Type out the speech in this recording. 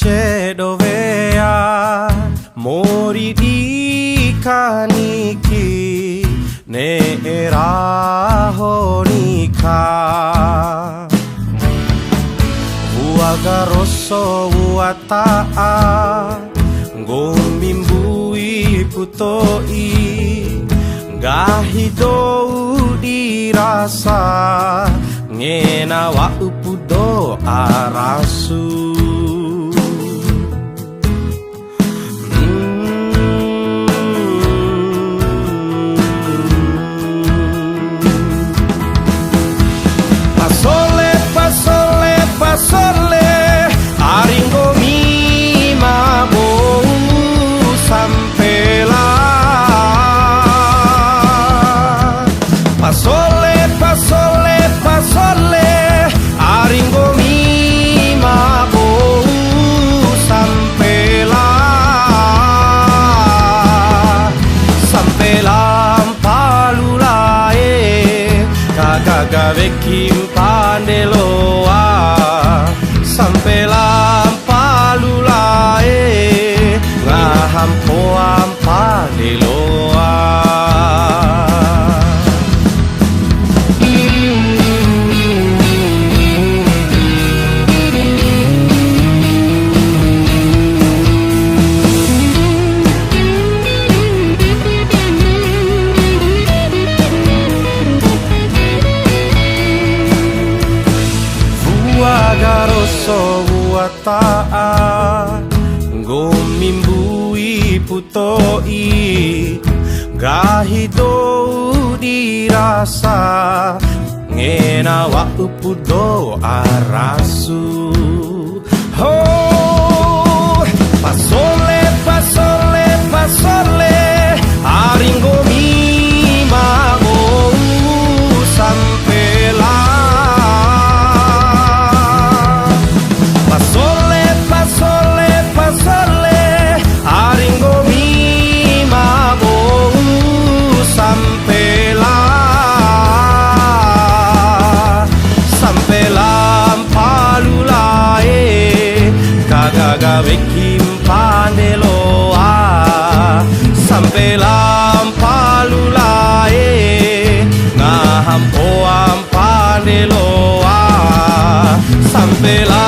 Cedovea mori di kaniki ne erahonika Uagaroso uataa Ngomimbui putoi Gahidou dirasa Ngena wa upudo arasu Pasole aringo mi mabo sampela pasole aringo mi mabo sampela palulae kagaga vekim pandeloa sampai lampalulae ngahampo ampadiloa Garoso uataa Ngomimbui putoi Gahidou dirasa Ngena wa upudo arasu Oh, pasole aringo mi mago sampela Pasole aringo mi mabo sampela palulae kagaga vekim pandeloa sampela palulae ngahampo ampandeloa sampela